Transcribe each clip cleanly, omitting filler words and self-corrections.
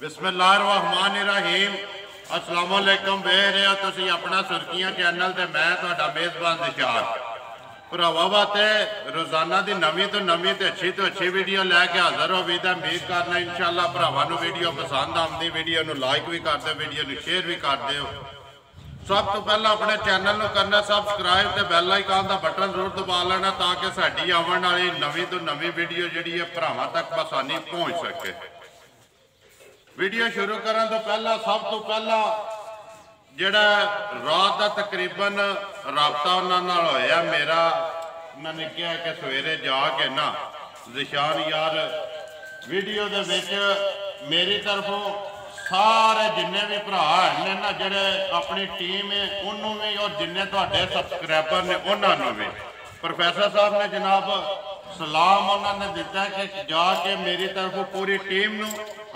बिस्मिल्लाहिर्रहमानिर्रहीम अस्सलाम वालेकुम। वेख रहे हो तुसीं अपना सुर्खियां चैनल ते मैं तुहाडा मेज़बान दिशार भरावां वास्ते रोज़ाना की नवीं तो नवीं तो अच्छी वीडियो लैके हाज़र हो। उम्मीद करना इंशाअल्लाह भरावां नूं वीडियो पसंद आउंदी, वीडियो नूं लाइक भी कर दो, वीडियो नूं शेयर भी कर दो। सब तो पहला अपने चैनल नूं करना सबसक्राइब ते बैल आइकन का बटन जरूर दबा लेना ताकि साडी आउण वाली नवीं तो नवीं वीडियो जिहड़ी है भरावां तक आसानी पहुँच सके। वीडियो शुरू करने तो पहला सब तो पहला जिहड़ा रात का तकरीबन राबता उन्होंने होया मेरा, उन्होंने कहा कि सवेरे जाके ना जिशान यार वीडियो दे विच मेरी तरफों सारे जिन्ने भी भरा ने ना जिहड़े अपनी टीम है उन्होंने भी और जिन्ने तुहाडे सबसक्राइबर ने उन्होंने भी प्रोफैसर साहब ने जनाब सलाम उन्होंने दिता कि जाके मेरी तरफों पूरी टीम नूं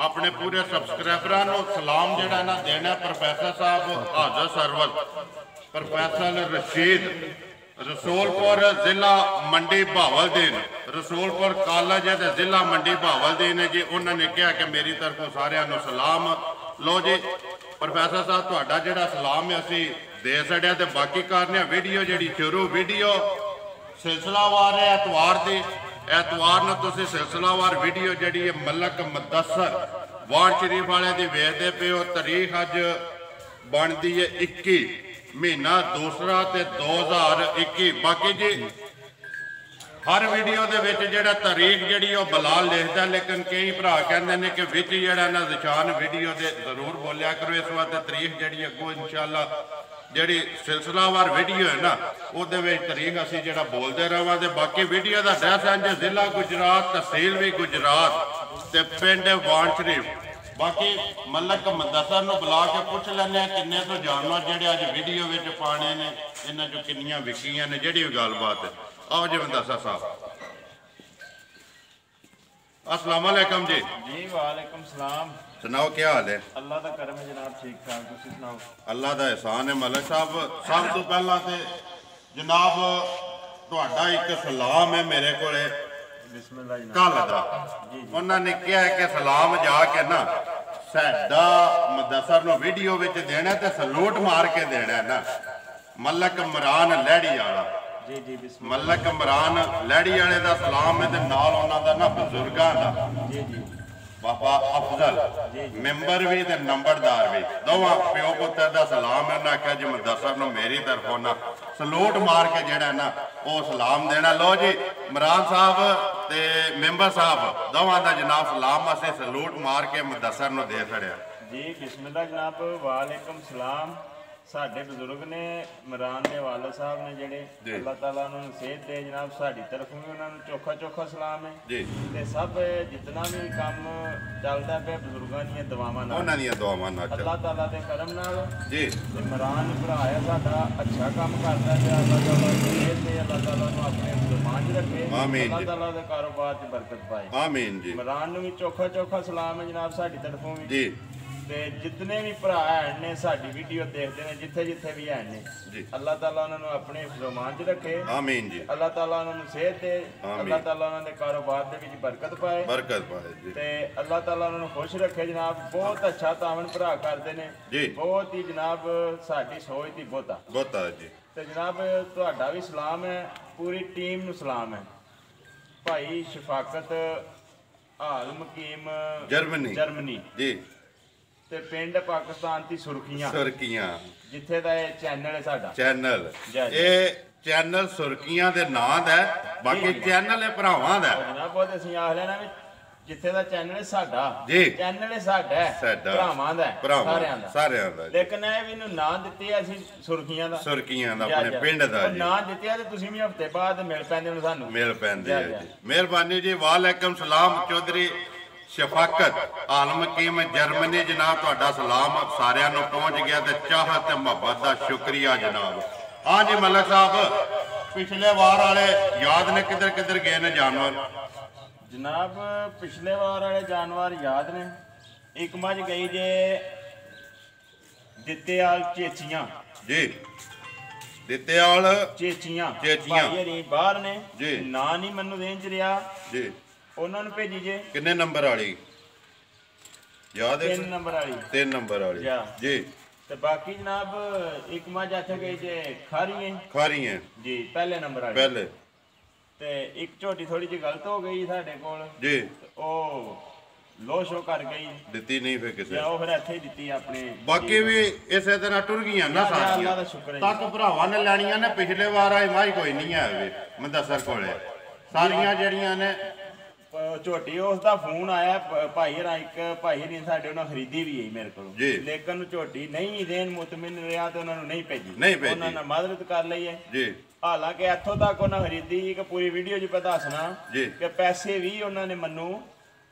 अपने पूरे सबसक्राइबरां नूं सलाम जिहड़ा ना देना। प्रोफैसर साहब हाज़र सरवर प्रोफैसर रशीद रसूलपुर जिला मंडी बहावलदीन, रसूलपुर कॉलेज है जिला मंडी बहावलदीन है जी। उन्होंने कहा कि मेरी तरफों सारिਆਂ ਨੂੰ सलाम लो जी। प्रोफैसर साहब तुहाडा जिहड़ा सलाम है असीं दे छड़िया ते बाकी करने वीडियो जिहड़ी शुरू वीडियो सिलसिलावार है एतवार नूं तुसीं सिलसिलावार वीडियो जिहड़ी है मलक मुदस्सर वाण शरीफ वाले दी वेखदे पे हो। तारीख अज बनती है 21 महीना दूसरा ते 2021। बाकी जी हर वीडियो दे विच जिहड़ा तारीख जिहड़ी ओह बलाल लिखदा, लेकिन कई भरा कहंदे ने कि विच जिहड़ा ना निशान वीडियो दे जरूर बोलिया करो। इस वास्ते तारीख जिहड़ी अगों इंशाअल्लाह जिहड़ी सिलसिलावार वीडियो है ना उहदे विच तारीख असीं जिहड़ा बोलदे रहांगे। बाकी वीडियो दा एड्रैस है जिला गुजरात, तहसील भी गुजरात ते पिंड वाण शरीफ। बाकी मलक मुदस्सर नूं बुला के पुछ लैंदे किन्ने तो जानवर जिहड़े अज वीडियो विच पाने ने, इन्हां चों किन्नियां विकियां ने, जिहड़ी भी गलबात है। आओ जी मुदस्सर साहब। अस्सलाम वालेकुम जी। जी वालेकुम सलाम। सुनाओ क्या हाल है? अल्लाह दा करम है जनाब, ठीक ठाक। तुसीं सुनाओ? अल्लाह दा एहसान है मलक साहब। सब तो पहला तो जनाब तुहाडा एक सलाम है मेरे को कल का। उन्होंने कहा कि सलाम जाके ना साडा मुदस्सर नूं वीडियो विच देना ते सलूट मार के देना ना। मलक इमरान लैड़ी वाला मलक इमरान लैड़ी वाले का सलाम है, नाल उन्हां दा ना बजुर्गां दा बाबा अफजल मैंबर भी ते नंबरदार भी दोवां प्यो पुत्र का सलाम है। उन्हें आख्या जी मुदस्सर नूं मेरी तरफों ना सलूट मार के जिहड़ा ना वो सलाम देना। लो जी इमरान साहब ते मैंबर साहब दोवां दा जनाब सलाम असीं सलूट मार के मुदस्सर नूं दे छड़िया जी। बिस्मिल्लाह जनाब, वालेकुम सलाम। साडे बजुर्ग ने इमरान दे वालिद साहब ने जिहड़े, अल्लाह ताला उन्हां नूं सेहत दे जनाब। साडी तरफों भी उन्हां नूं चोखा चोखा सलाम है जी। ते सब जितना भी काम चलदा पे बजुर्गां दीयां दुआवां नाल, उन्हां दीयां दुआवां नाल, अल्लाह ताला दे करम नाल जी। इमरान भरा है साडा अच्छा काम करदा है। अल्लाह ताला सेहत दे, अल्लाह ताला नूं अपने ज़ुबान च रखे, अल्लाह ताला दे कारोबार च बरकत पाए, आमीन जी। इमरान नूं भी चोखा चोखा सलाम है जनाब साडी तरफों भी जी। ते जितने भी भरा ने साडी वीडियो देखते हैं जिथे जिथे भी है ने, अल्लाह ताला उन्होंने अपने ज़ुबान च रखे, आमीन जी। अल्लाह ताला उन्होंने सेहत दे, अल्लाह ताला उन्होंने कारोबार दे विच बरकत पाए जी। ते अल्लाह ताला उन्होंने खुश रखे जनाब। बहुत अच्छा तावन भरा करते ने जी, बहुत ही जनाब साडी सोच दी बहुता जी। ते जनाब तुहाडा भी सलाम है, पूरी टीम नूं सलाम है। भाई शफाकत हाल मकीम जर्मनी जी ते पिंड पाकिस्तान दी सुर्खियां जिथे दा चैनल है साडा चैनल सुर्खियां दे नां दा है। बाकी चैनल है भरावां दा जनाब। बहुत असीं आख लेना भी जिथे दा चैनल है साडा जी, चैनल है साडा भरावां दा सारियां दा। लेकिन ए भी नूं नां दित्ते असीं सुर्खियां दा अपने पिंड दा जी। नां दित्ते ते तुसीं भी हफ्ते बाद मिल पैंदे हो सानूं, मिल पैंदे जी। मेहरबानी जी। वालेकुम सलाम चौधरी शफाकत आलम कीम जर्मनी जनाब, तुहाडा सलाम सारिਆਂ ਨੂੰ पहुंच गया ते चाहत ते मुहब्बत का शुक्रिया जनाब। हाँ जी मलक साहब, पिछले वार वाले याद ने किधर किधर गए ने जानवर? जनाब पिछले वार वाले जानवर याद ने, एक मझ गई जे दित्तेआल चेचियां जी, दित्तेआल चेचियां बाहर ने जी, ना नहीं मैनू देन च रहा जी। उन्होंने भेजी जे किन्ने नंबर वाली? याद है 3 नंबर वाली 3 नंबर वाली जी। ਤੇ ਬਾਕੀ ਜਨਾਬ ਇੱਕ ਮੱਝ ਇੱਥੇ ਗਈ ਜੇ ਖਾਰੀ ਹੈ ਜੀ ਪਹਿਲੇ ਨੰਬਰ ਵਾਲੀ ਪਹਿਲੇ ਤੇ ਇੱਕ ਝੋਟੀ ਥੋੜੀ ਜਿਹੀ ਗਲਤ ਹੋ ਗਈ ਸਾਡੇ ਕੋਲ ਜੀ ਉਹ ਲੋ ਸ਼ੋ ਕਰ ਗਈ ਦਿੱਤੀ ਨਹੀਂ ਫਿਰ ਕਿਸੇ ਉਹ ਫਿਰ ਇੱਥੇ ਹੀ ਦਿੱਤੀ ਆਪਣੇ ਬਾਕੀ ਵੀ ਇਸੇ ਤਰ੍ਹਾਂ ਟੁਰ ਗਈਆਂ ਨਾ ਸਾਰੀਆਂ ਅੱਲਾਹ ਦਾ ਸ਼ੁਕਰ ਹੈ ਤੱਕ ਭਰਾਵਾਂ ਨੇ ਲੈਣੀਆਂ ਨੇ ਪਿਛਲੇ ਵਾਰ ਆਈ ਮਾਈ ਕੋਈ ਨਹੀਂ ਆਵੇ ਮੁਦੱਸਰ ਕੋਲੇ ਸਾਰੀਆਂ ਜਿਹੜੀਆਂ ਨੇ ਝੋਟੀ ਉਸ ਦਾ ਫੋਨ ਆਇਆ ਭਾਈ ਰਾਂ ਇੱਕ ਭਾਈ ਨੇ ਸਾਡੇ ਉਹਨਾਂ ਖਰੀਦੀ ਵੀ ਹੈ ਮੇਰੇ ਕੋਲ ਲੇਕਿਨ ਝੋਟੀ ਨਹੀਂ ਦੇਣ ਮੁਤਮਿਨ ਰਿਹਾ ਤੇ ਉਹਨਾਂ ਨੂੰ ਨਹੀਂ ਭੇਜੀ ਉਹਨਾਂ ਨੇ ਮਦਦ ਕਰ ਲਈ ਹੈ ਜੀ। ਹਾਲਾਂਕਿ ਇੱਥੋਂ ਤੱਕ ਉਹਨਾਂ ਖਰੀਦੀ ਕਿ ਪੂਰੀ ਵੀਡੀਓ 'ਚ ਪਤਾ ਦੱਸਣਾ ਕਿ ਪੈਸੇ ਵੀ ਉਹਨਾਂ ਨੇ ਮੈਨੂੰ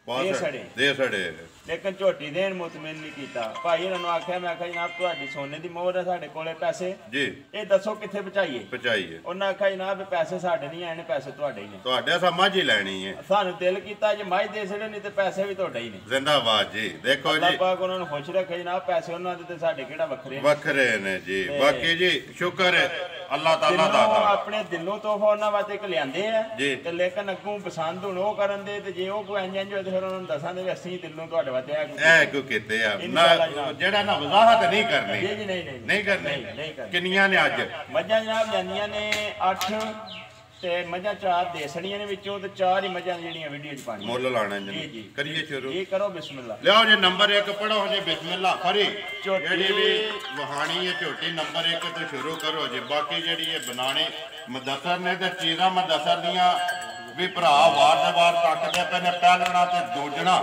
ਦੇ ਛੜੇ ਲੇਕਿਨ ਝੋਟੀ ਦੇਣ ਮੁਤਮਿਨ ਨਹੀਂ ਕੀਤਾ। ਭਾਈ ਇਹਨਾਂ ਨੂੰ ਆਖਿਆ ਮੈਂ ਆਖਿਆ ਜਨਾਬ ਤੁਹਾਡੀ ਸੋਨੇ ਦੀ ਮੋਹਰ ਹੈ ਸਾਡੇ ਕੋਲੇ ਪੈਸੇ ਜੀ ਇਹ ਦੱਸੋ ਕਿੱਥੇ ਪਹੁੰਚਾਈਏ ਉਹਨਾਂ ਆਖਿਆ ਜਨਾਬ ਪੈਸੇ ਸਾਡੇ ਨਹੀਂ ਆਏ ਨੇ ਪੈਸੇ ਤੁਹਾਡੇ ਹੀ ਨੇ ਤੁਹਾਡੇ ਸਮਝ ਹੀ ਲੈਣੀ ਹੈ। ਸਾਨੂੰ ਦਿਲ ਕੀਤਾ ਜੇ ਮਾਈ ਦੇ ਛੜੇ ਨਹੀਂ ਤੇ ਪੈਸੇ ਵੀ ਤੁਹਾਡੇ ਹੀ ਨੇ ਜ਼ਿੰਦਾਬਾਦ ਜੀ। ਦੇਖੋ ਜੀ ਅੱਲਾਹ ਪਾਕ ਉਹਨਾਂ ਨੂੰ ਖੁਸ਼ ਰੱਖੇ ਜਨਾਬ ਪੈਸੇ ਉਹਨਾਂ ਦੇ ਤੇ ਸਾਡੇ ਕਿਹੜਾ ਵੱਖਰੇ ਨੇ ਜੀ। ਬਾਕੀ ਜੀ ਸ਼ੁਕਰ ਹੈ ਅੱਲਾਹ ਤਾਲਾ ਦਾ ਆਪਣੇ ਦਿਲੋਂ ਤੋਹਫਾ ਉਹਨਾਂ ਵਾਸਤੇ ਇੱਕ ਲਿਆਂਦੇ ਆ ਤੇ ਲੇਕਿਨ ਅੱਗੋਂ ਪਸੰਦ ਹੁਣ ਉਹ ਕਰਨ ਦੇ ਤੇ ਜੇ ਉਹ ਕੋਈ ਇੰਜ ਹੋਏ ਤੇ ਫਿਰ ਉਹਨਾਂ ਨੂੰ ਦੱਸਾਂ ਦੇ ਵੀ ਅਸੀਂ ਦਿਲੋਂ ਤੁਹਾਡੇ ਵਾਸਤੇ ਇਹ ਕਿਉਂ ਕੀਤੇ ਆ ਜਿਹੜਾ ਨਾ ਵਜ਼ਾਹਤ ਨਹੀਂ ਕਰਨੀ ਜੀ ਨਹੀਂ ਕਰਨੀ। ਕਿੰਨੀਆਂ ਨੇ ਅੱਜ ਮੱਝਾਂ ਜਨਾਬ ਲੈਂਦੀਆਂ ਨੇ 8 ਤੇ ਮੱਝਾਂ 4 ਦੇਸਣੀਆਂ ਨੇ ਵਿੱਚੋਂ ਤੇ 4 ਹੀ ਮੱਝਾਂ ਜਿਹੜੀਆਂ ਵੀਡੀਓ 'ਚ ਪਾਣੀ ਮੁੱਲ ਲਾਣਾ ਜੀ। ਕਰੀਏ ਸ਼ੁਰੂ ਜੀ ਕਰੋ ਬਿਸਮਿਲ੍ਲਾ ਲਿਆਓ ਜੀ ਨੰਬਰ 1 ਪੜੋ ਜੀ ਬਿਸਮਿਲ੍ਲਾ ਖਰੀ ਜਿਹੜੀ ਵੀ ਵਹਾਣੀ ਹੈ ਝੋਟੀ ਨੰਬਰ 1 ਤੋਂ ਸ਼ੁਰੂ ਕਰੋ ਜੀ। ਬਾਕੀ ਜਿਹੜੀ ਇਹ ਬਣਾਣੀ ਮੁਦੱਸਰ ਨੇ ਤੇ ਚੀਜ਼ਾਂ ਮੁਦੱਸਰ ਦੀਆਂ ਵੀ ਭਰਾ ਵਾਰ ਦੇ ਵਾਰ ਤੱਕਦੇ ਪਏ ਨੇ ਪਹਿਲਣਾ ਤੇ ਦੋਜਣਾ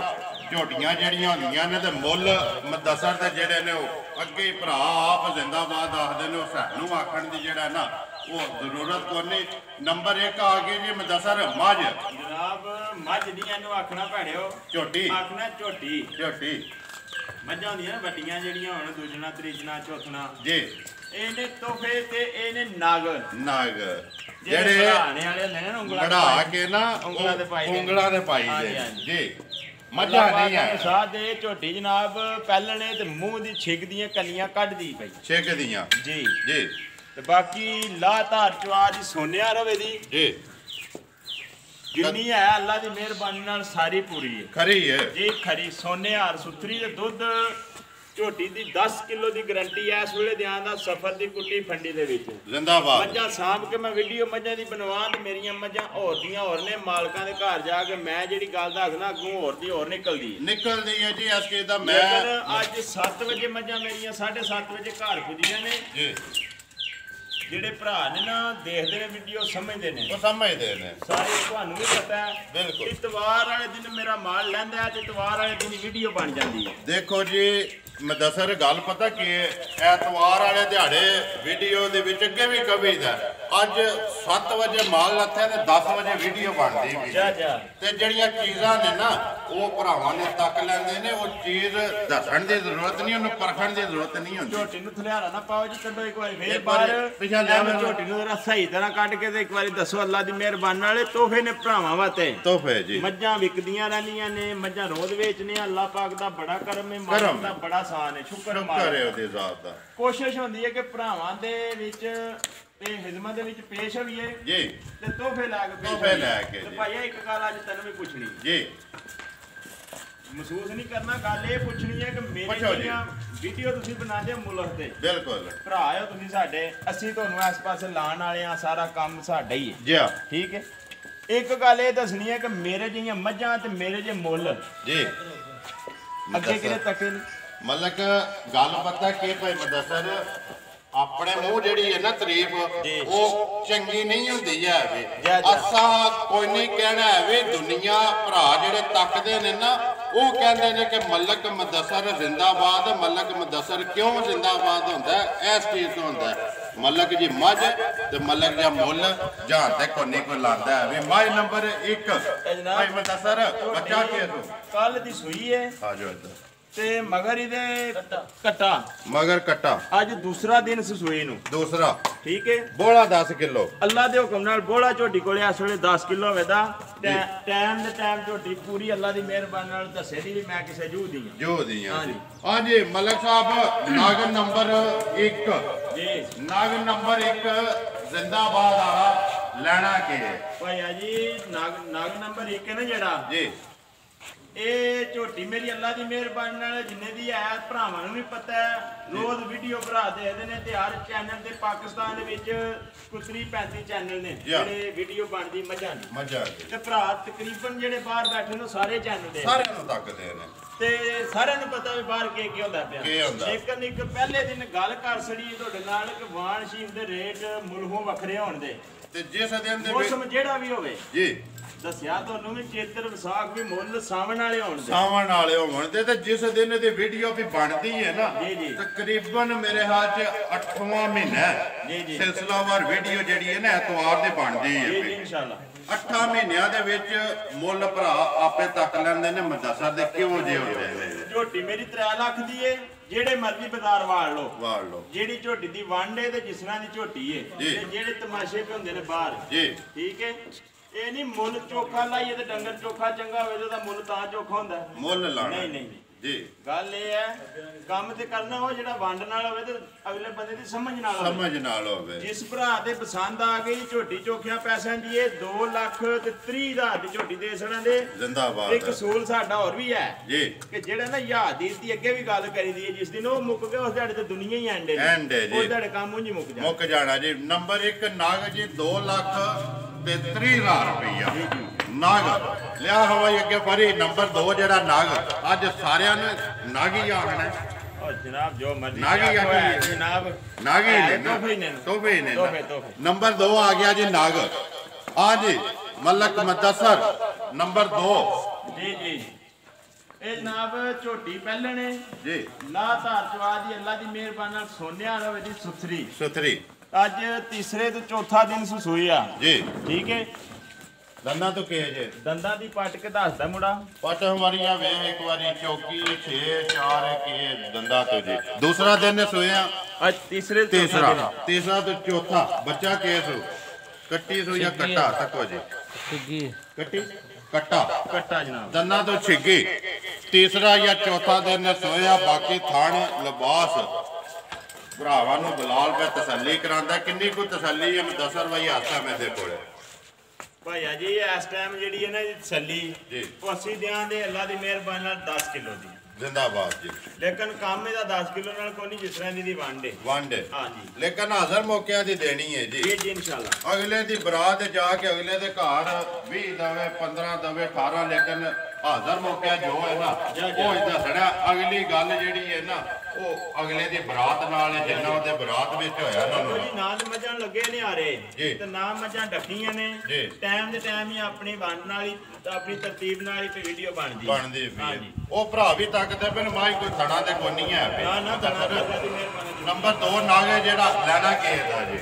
ਝੋਟੀਆਂ ਜਿਹੜੀਆਂ ਹੁੰਦੀਆਂ ਨੇ ਤੇ ਮੁੱਲ ਮੁਦੱਸਰ ਦੇ ਜਿਹੜੇ ਨੇ ਉਹ ਅੱਗੇ ਭਰਾ ਆਪ ਜ਼ਿੰਦਾਬਾਦ ਆਖਦੇ ਨੇ ਉਹ ਸਾਨੂੰ ਆਖਣ ਦੀ ਜਿਹੜਾ ਨਾ ਉਹ ਜ਼ਰੂਰਤ ਕੋਈ ਨਹੀਂ। ਨੰਬਰ 1 ਆ ਗਈ ਜੀ ਮੁਦੱਸਰ ਮੱਝ ਜਨਾਬ ਮੱਝ ਦੀਆਂ ਨੂੰ ਆਖਣਾ ਭੈੜਿਓ ਝੋਟੀ ਆਖਣਾ ਝੋਟੀ ਮੱਝਾਂ ਹੁੰਦੀਆਂ ਨੇ ਵੱਡੀਆਂ ਜਿਹੜੀਆਂ ਹੁਣ ਦੂਜਣਾ ਤੀਜਣਾ ਚੌਥਣਾ ਜੀ ਇਹਨੇ ਤੋਹਫੇ ਤੇ ਇਹਨੇ ਨਾਗ ਜਿਹੜੇ ਬਣਾਣੇ ਵਾਲੇ ਹੁੰਦੇ ਨੇ ਉਂਗਲਾਂ ਬਣਾ ਕੇ ਨਾ ਉਂਗਲਾਂ ਦੇ ਪਾਈ ਜੀ। ਮੱਝਾਂ ਨਹੀਂ ਆ ਸਾਹ ਦੇ ਝੋਟੀ ਜਨਾਬ ਪਹਿਲਣੇ ਤੇ ਮੂੰਹ ਦੀ ਛਿੱਕ ਦੀਆਂ ਕਲੀਆਂ ਕੱਢਦੀ ਪਈ ਛਿੱਕਦੀਆਂ ਜੀ ਤੇ ਬਾਕੀ ਲਾਧਾਰ ਚਵਾ ਦੀ ਸੋਨਿਆ ਰਵੇ ਦੀ ਜੀ ਜਿੰਨੀ ਹੈ ਅੱਲਾ ਦੀ ਮਿਹਰਬਾਨੀ ਨਾਲ ਸਾਰੀ ਪੂਰੀ ਹੈ ਖਰੀ ਹੈ ਜੀ ਖਰੀ ਸੋਨਿਆਰ ਸੁਥਰੀ ਤੇ ਦੁੱਧ ਝੋਟੀ ਦੀ 10 ਕਿਲੋ ਦੀ ਗਾਰੰਟੀ ਐ ਇਸ ਵੇਲੇ ਧਿਆਨ ਦਾ ਸਫਰ ਦੀ ਕੁੱਟੀ ਫੰਡੀ ਦੇ ਵਿੱਚ ਜ਼ਿੰਦਾਬਾਦ। ਮੱਝਾਂ ਸਾਂਭ ਕੇ ਮੈਂ ਵੀਡੀਓ ਮੱਝਾਂ ਦੀ ਬਣਵਾਉਣ ਤੇ ਮੇਰੀਆਂ ਮੱਝਾਂ ਹੋਰ ਦੀਆਂ ਹੋਰ ਨੇ ਮਾਲਕਾਂ ਦੇ ਘਰ ਜਾ ਕੇ ਮੈਂ ਜਿਹੜੀ ਗੱਲ ਦੱਸਣਾ ਅੱਗੋਂ ਹੋਰ ਦੀ ਹੋਰ ਨਿਕਲਦੀ ਹੈ ਜੀ। ਇਸ ਕੇ ਦਾ ਮੈਂ ਅੱਜ 7 ਵਜੇ ਮੱਝਾਂ ਮੇਰੀਆਂ 7:30 ਵਜੇ ਘਰ ਪੁੱਜੀਆਂ ਨੇ ਜੀ। ਜਿਹੜੇ ਭਰਾ ਨੇ ਨਾ ਦੇਖਦੇ ਨੇ ਵੀਡੀਓ ਸਮਝਦੇ ਨੇ ਸਾਰੇ ਤੁਹਾਨੂੰ ਵੀ ਪਤਾ ਹੈ ਬਿਲਕੁਲ। ਇਤਵਾਰ ਵਾਲੇ ਦਿਨ ਮੇਰਾ ਮਾਲ ਲੈਂਦਾ ਹੈ ਤੇ ਇਤਵਾਰ ਵਾਲੇ ਦਿਨ ਵੀਡੀਓ ਬਣ ਜਾਂਦੀ ਹੈ। ਦੇਖੋ ਜੀ ਮੁਦੱਸਰ ਗੱਲ ਪਤਾ ਕੀ ਹੈ ਐਤਵਾਰ ਵਾਲੇ ਦਿਹਾੜੇ ਵੀਡੀਓ ਦੇ ਵਿੱਚ ਅੱਗੇ ਵੀ ਕਵੀਦਾ ਅੱਜ 7 ਵਜੇ ਮਾਲ ਲੱਥਿਆ ਤੇ 10 ਵਜੇ ਵੀਡੀਓ ਬਣਦੀ ਵੀ ਤੇ ਜਿਹੜੀਆਂ ਚੀਜ਼ਾਂ ਨੇ ਨਾ ਉਹ ਭਰਾਵਾਂ ਨੇ ਤੱਕ ਲੈਂਦੇ ਨੇ ਉਹ ਚੀਜ਼ ਦੱਸਣ ਦੀ ਜ਼ਰੂਰਤ ਨਹੀਂ ਉਹਨੂੰ ਪਰਖਣ ਦੀ ਜ਼ਰੂਰਤ ਨਹੀਂ ਹੁੰਦੀ। ਝੋਟੀ ਨੂੰ ਥਲਿਆਰਾ ਨਾ ਪਾਓ ਜੀ ਕੱਢੋ ਇੱਕ ਵਾਰੀ ਫੇਰ ਬਾਹਰ ਝੋਟੀ ਨੂੰ ਜਰਾ ਸਹੀ ਤਰ੍ਹਾਂ ਕੱਢ ਕੇ ਤੇ ਇੱਕ ਵਾਰੀ ਦੱਸੋ ਅੱਲਾ ਦੀ ਮਿਹਰਬਾਨੀ ਨਾਲ ਤੋਹਫੇ ਨੇ ਭਰਾਵਾਂ ਵਾਸਤੇ ਤੋਹਫੇ ਜੀ। ਮੱਝਾਂ ਵਿਕਦੀਆਂ ਰਹਿੰਦੀਆਂ ਨੇ ਮੱਝਾਂ ਰੋਜ਼ ਵੇਚਨੇ ਅੱਲਾ ਪਾਕ ਦਾ ਬੜਾ ਕਰਮ ਹੈ ਮਾਲਕ ਦਾ ਬੜਾ ਸਾਨ ਹੈ ਸ਼ੁਕਰ ਹੈ ਉਹਦੇ ਜ਼ਾਤ ਦਾ। ਕੋਸ਼ਿਸ਼ ਹੁੰਦੀ ਹੈ ਕਿ ਭਰਾਵਾਂ ਦੇ ਵਿੱਚ ਤੇ ਹਿਜ਼ਮਤ ਦੇ ਵਿੱਚ ਪੇਸ਼ ਹੋਈਏ ਜੀ ਤੇ ਤੋਹਫੇ ਲੈ ਕੇ ਤੇ ਭਾਈ ਇੱਕ ਗੱਲ ਅੱਜ ਤੈਨੂੰ ਵੀ ਪੁੱਛਣੀ ਜੀ ਮਹਿਸੂਸ ਨਹੀਂ ਕਰਨਾ ਗੱਲ ਇਹ ਪੁੱਛਣੀ ਹੈ ਕਿ ਮੇਰੇ ਜਿਹੜੀਆਂ ਵੀਡੀਓ ਤੁਸੀਂ ਬਣਾਉਂਦੇ ਹੋ ਮੁਲਕ ਤੇ ਬਿਲਕੁਲ ਭਰਾ ਹੋ ਤੁਸੀਂ ਸਾਡੇ ਅਸੀਂ ਤੁਹਾਨੂੰ ਇਸ ਪਾਸੇ ਲਾਣ ਵਾਲੇ ਆ ਸਾਰਾ ਕੰਮ ਸਾਡਾ ਹੀ ਹੈ ਜੀ ਠੀਕ ਹੈ। ਇੱਕ ਗੱਲ ਇਹ ਦੱਸਣੀ ਹੈ ਕਿ ਮੇਰੇ ਜਿਹੀਆਂ ਮੱਝਾਂ ਤੇ ਮੇਰੇ ਜੇ ਮੁੱਲ ਜੀ ਅੱਗੇ ਕਿਹੜੇ ਤੱਕੇ ਮਤਲਬ ਗੱਲ ਪਤਾ ਕੀ ਭਾਈ ਮੁਦੱਸਰ ਆਪਣੇ ਮੂੰਹ ਜਿਹੜੀ ਹੈ ਨਾ ਤਾਰੀਫ ਉਹ ਚੰਗੀ ਨਹੀਂ ਹੁੰਦੀ ਹੈ ਅਸਾ ਕੋਈ ਨਹੀਂ ਕਹਿਣਾ ਵੀ ਦੁਨੀਆ ਭਰਾ ਜਿਹੜੇ ਤੱਕਦੇ ਨੇ ਨਾ ਉਹ ਕਹਿੰਦੇ ਨੇ ਕਿ ਮਲਕ ਮੁਦੱਸਰ ਜ਼ਿੰਦਾਬਾਦ। ਮਲਕ ਮੁਦੱਸਰ ਕਿਉਂ ਜ਼ਿੰਦਾਬਾਦ ਹੁੰਦਾ ਇਸ ਚੀਜ਼ ਤੋਂ ਹੁੰਦਾ ਮਲਕ ਜੀ ਮੱਝ ਤੇ ਮਲਕ ਜਾਂ ਮੁੱਲ ਜਾਂ ਤੇ ਕੋਈ ਲਾਂਦਾ ਵੀ ਮੱਝ ਨੰਬਰ 1 ਭਾਈ ਮੁਦੱਸਰ ਬੱਚਾ ਕੀ ਹੈ ਕੱਲ ਦੀ ਸੂਈ ਹੈ ਆ ਜਾਓ ਇੱਧਰ ਤੇ ਮਗਰ ਇਹਦੇ ਕੱਟਾ ਅੱਜ ਦੂਸਰਾ ਦਿਨ ਸੂਈ ਨੂੰ ਦੂਸਰਾ ਠੀਕ ਹੈ। ਬੋਲਾ 10 ਕਿਲੋ ਅੱਲਾ ਦੇ ਹੁਕਮ ਨਾਲ ਬੋਲਾ ਝੋਟੀ ਕੋਲੇ ਇਸ ਵੇਲੇ 10 ਕਿਲੋ ਹੋਵੇਦਾ ਟਾਈਮ ਦੇ ਟਾਈਮ ਝੋਟੀ ਪੂਰੀ ਅੱਲਾ ਦੀ ਮਿਹਰਬਾਨੀ ਨਾਲ ਦੱਸੇ ਦੀ ਵੀ ਮੈਂ ਕਿਸੇ ਜੂ ਦੀ ਹਾਂਜੀ ਮਲਕ ਸਾਹਿਬ ਨਾਗ ਨੰਬਰ 1 ਜੀ ਨਾਗ ਨੰਬਰ 1 ਜ਼ਿੰਦਾਬਾਦ ਵਾਲਾ ਲੈਣਾ ਕਿ ਭਾਈ ਜੀ ਨਾਗ ਨੰਬਰ 1 ਹੈ ਨਾ ਜਿਹੜਾ ਜੀ ਇਹ ਝੋਟੀ ਮੇਰੀ ਅੱਲਾ ਦੀ ਮਿਹਰਬਾਨੀ ਨਾਲ ਜਿੰਨੇ ਦੀ ਹੈ ਭਰਾਵਾਂ ਨੂੰ ਵੀ ਪਤਾ ਹੈ, ਰੋਜ਼ ਵੀਡੀਓ ਭਰਾ ਦੇਖਦੇ ਨੇ ਤੇ ਹਰ ਚੈਨਲ ਤੇ ਪਾਕਿਸਤਾਨ ਦੇ ਵਿੱਚ ਕੁਤਰੀ 35 ਚੈਨਲ ਨੇ ਜਿਹੜੇ ਵੀਡੀਓ ਬਣਦੀ ਮੱਝਾਂ ਤੇ ਭਰਾ ਤਕਰੀਬਨ ਜਿਹੜੇ ਬਾਹਰ ਬੈਠੇ ਨੇ ਸਾਰੇ ਚੈਨਲ ਦੇ ਸਾਰਿਆਂ ਨੂੰ ਤੱਕਦੇ ਨੇ ਤੇ ਸਾਰਿਆਂ ਨੂੰ ਪਤਾ ਵੀ ਬਾਹਰ ਕੀ ਹੁੰਦਾ ਪਿਆ। ਲੇਕਿਨ ਇੱਕ ਪਹਿਲੇ ਦਿਨ ਗੱਲ ਕਰ ਛੜੀ ਤੁਹਾਡੇ ਨਾਲ ਕਿ ਵਾਣ ਸ਼ੀਮ ਦੇ ਰੇਟ ਮੁਲਕੋਂ ਵੱਖਰੇ ਹੋਣ ਦੇ ਤੇ ਜਿਸ ਦਿਨ ਦੇ ਮੌਸਮ ਜਿਹੜਾ ਵੀ ਹੋਵੇ ਜੀ ਦੱਸਿਆ ਤੁਹਾਨੂੰ ਵੀ ਚੇਤਰ ਵਿਸਾਖ ਵੀ ਮੁੱਲ ਸਾਵਣ ਵਾਲੇ ਹੋਣ ਦੇ ਤੇ ਜਿਸ ਦਿਨ ਦੀ ਵੀਡੀਓ ਵੀ ਬਣਦੀ ਹੈ ਨਾ ਤਕਰੀਬਨ ਮੇਰੇ ਹਾਲ ਚ 8ਵਾਂ ਮਹੀਨਾ ਸਿਲਸਿਲਾਵਾਰ ਵੀਡੀਓ ਜਿਹੜੀ ਹੈ ਨਾ ਐਤਵਾਰ ਦੀ ਬਣਦੀ ਹੈ ਜੀ ਇਨਸ਼ਾਅੱਲਾ 8 ਮਹੀਨਿਆਂ ਦੇ ਵਿੱਚ ਮੁੱਲ ਭਰਾ ਆਪੇ ਤੱਕ ਲੈਂਦੇ ਨੇ ਮਦਰਸਾ ਦੇ ਕਿਉਂ ਜੇ ਹੁੰਦੇ ਨੇ। ਝੋਟੀ ਮੇਰੀ 3 ਲੱਖ ਦੀ ਏ, ਜਿਹੜੇ ਮਰਜ਼ੀ ਬਾਜ਼ਾਰ ਵਾੜ ਲਓ ਜਿਹੜੀ ਝੋਟੀ ਦੀ ਵੰਡ ਏ ਤੇ ਜਿਸ ਤਰ੍ਹਾਂ ਦੀ ਝੋਟੀ ਏ ਤੇ ਜਿਹੜੇ ਤਮਾਸ਼ੇ ਵੀ ਹੁੰਦੇ ਨੇ ਬਾਹਰ ਜੀ ਠੀਕ ਏ। ਇਹ ਨਹੀਂ ਮੁੱਲ ਚੋਖਾ ਲਾਈਏ ਤੇ ਡੰਗਰ ਚੋਖਾ ਚੰਗਾ ਹੋਵੇ ਉਹਦਾ ਮੁੱਲ ਤਾਂ ਚੋਖਾ ਹੁੰਦਾ ਮੁੱਲ ਲਾਣਾ ਨਹੀਂ ਜੀ ਗੱਲ ਇਹ ਹੈ ਕੰਮ ਤੇ ਕਰਨਾ ਉਹ ਜਿਹੜਾ ਵੰਡ ਨਾਲ ਹੋਵੇ ਤੇ ਅਗਲੇ ਬੰਦੇ ਦੀ ਸਮਝ ਨਾਲ ਹੋਵੇ। ਜਿਸ ਭਰਾ ਦੇ ਪਸੰਦ ਆ ਗਈ ਝੋਟੀ ਚੋਖਿਆਂ ਪੈਸਿਆਂ ਦੀ ਇਹ 2,30,000 ਦੀ ਝੋਟੀ ਦੇ ਸੜਾਂ ਦੇ ਜ਼ਿੰਦਾਬਾਦ। ਇੱਕ ਅਸੂਲ ਸਾਡਾ ਹੋਰ ਵੀ ਹੈ ਜੀ ਕਿ ਜਿਹੜਾ ਨਾ ਯਾਦੀਸ ਦੀ ਅੱਗੇ ਵੀ ਗੱਲ ਕਰੀ ਦੀ ਹੈ, ਜਿਸ ਦਿਨ ਉਹ ਮੁੱਕ ਗਿਆ ਉਸ ਦਿਹਾੜੇ ਤੇ ਦੁਨੀਆ ਹੀ ਐਂਡ ਹੈ ਜੀ, ਉਹ ਦਿਹਾੜੇ ਕੰਮ ਉਂਝ ਮੁੱਕ ਜਾਣਾ ਜੀ। ਨੰਬਰ 1 ਨਾਗ ਜੀ 2,30,000 ਰੁਪਈਆ ਨਾਗ ਲਿਆ ਹਵਾਈ ਅੱਗੇ ਫਰੀ। ਨੰਬਰ 2 ਜਿਹੜਾ ਨਾਗ ਅੱਜ ਸਾਰਿਆਂ ਨੇ ਨਾਗੀ ਆਖਣਾ ਜਨਾਬ ਜੋ ਮਰਜ਼ੀ ਜਨਾਬ ਨਾਗੀ ਤੋਹਫੇ ਨੇ। ਨੰਬਰ 2 ਆ ਗਿਆ ਜੀ ਨਾਗ ਆ ਜੀ ਮਲਕ ਮਦਸਰ ਨੰਬਰ 2 ਜੀ ਇਹ ਜਨਾਬ ਝੋਟੀ ਪਹਿਲਣੇ ਜੀ ਲਾ ਧਾਰ ਚਵਾ ਦੀ ਅੱਲਾ ਦੀ ਮਿਹਰਬਾਨੀ ਨਾਲ ਸੋਨਿਆ ਰਵੇ ਦੀ ਸੁਥਰੀ ਅੱਜ ਤੀਸਰੇ ਤੇ ਚੌਥਾ ਦਿਨ ਸੂਈ ਆ ਜੀ ਠੀਕ ਹੈ। ਦੰਦਾਂ ਤੋਂ ਕਿਹ ਜੇ ਦੰਦਾਂ ਦੀ ਪੱਟ ਕੇ ਦੱਸਦਾ ਮੁੰਡਾ ਪੱਟ ਹਮਾਰੀਆਂ ਵੇਖ ਇੱਕ ਵਾਰੀ ਚੌਕੀ 6 4 ਕੇ ਦੰਦਾਂ ਤੋਂ ਜੀ। ਦੂਸਰਾ ਦਿਨ ਸੋਇਆ ਅੱਜ ਤੀਸਰਾ ਤੋਂ ਚੌਥਾ ਬੱਚਾ ਕੇਸ ਕੱਟੀ ਸੋ ਜਾਂ ਕੱਟਾ ਤੱਕੋ ਜੀ ਕੱਟੀ ਕੱਟਾ ਜਨਾਬ ਦੰਦਾਂ ਤੋਂ ਛਿੱਗੀ। ਤੀਸਰਾ ਜਾਂ ਚੌਥਾ ਦਿਨ ਸੋਇਆ। ਬਾਕੀ ਥਣ ਲਿਬਾਸ ਭਰਾਵਾਂ ਨੂੰ ਬਲਾਲ ਪੇ ਤਸੱਲੀ ਕਰਾਂਦਾ। ਕਿੰਨੀ ਕੋ ਤਸੱਲੀ ਹੈ ਮਦਸਰ ਭਾਈ ਹਾਸਾ ਮੇਰੇ ਕੋਲ ਭਾਈਆ ਜੀ ਇਸ ਟਾਈਮ ਜਿਹੜੀ ਹੈ ਨਾ ਤਸੱਲੀ ਉਹ ਅਸੀਂ ਦਿਆਂ ਦੇ ਅੱਲਾ ਦੀ ਮਿਹਰਬਾਨੀ ਨਾਲ 10 ਕਿਲੋ ਦੀ ਜ਼ਿੰਦਾਬਾਦ ਜੀ। ਲੇਕਿਨ ਕੰਮ ਇਹਦਾ 10 ਕਿਲੋ ਨਾਲ ਕੋਈ ਨਹੀਂ, ਜਿਸ ਤਰ੍ਹਾਂ ਦੀ ਵੰਡ ਹੈ ਹਾਂ ਜੀ। ਲੇਕਿਨ ਹਾਜ਼ਰ ਮੌਕਿਆਂ ਦੀ ਦੇਣੀ ਹੈ ਜੀ ਜੀ ਇਨਸ਼ਾਅੱਲਾ। ਅਗਲੇ ਦੀ ਬਰਾਤ ਜਾ ਕੇ ਅਗਲੇ ਦੇ ਘਰ 20 ਦਵੇ 15 ਦਵੇ 18 ਲੇਕਿਨ ਹਾਜ਼ਰ ਮੌਕਿਆ ਜੋ ਹੈ ਨਾ ਉਹ ਇਦਾਂ ਸੜਿਆ। ਅਗਲੀ ਗੱਲ ਜਿਹੜੀ ਹੈ ਨਾ ਉਹ ਅਗਲੇ ਦੀ ਬਰਾਤ ਨਾਲ ਜਿੰਨਾ ਉਹਦੇ ਬਰਾਤ ਵਿੱਚ ਹੋਇਆ ਨਾ ਜੀ ਨਾਲ ਮੱਝਾਂ ਲੱਗੇ ਨੇ ਆ ਰਹੇ ਤੇ ਨਾ ਮੱਝਾਂ ਡੱਕੀਆਂ ਨੇ ਟਾਈਮ ਦੇ ਟਾਈਮ ਹੀ ਆਪਣੀ ਵੰਡ ਨਾਲ ਹੀ ਆਪਣੀ ਤਰਤੀਬ ਨਾਲ ਹੀ ਵੀਡੀਓ ਬਣਦੀ ਹਾਂ ਜੀ। ਉਹ ਭਰਾ ਵੀ ਤੱਕਦੇ ਪਏ ਮਾਈ ਕੋਈ ਥਣਾ ਤੇ ਕੋਈ ਨਹੀਂ ਹੈ ਨਾ ਨੰਬਰ 2 ਨਾਗੇ ਜਿਹੜਾ ਲੈਣਾ ਕਿਹਦਾ ਜੀ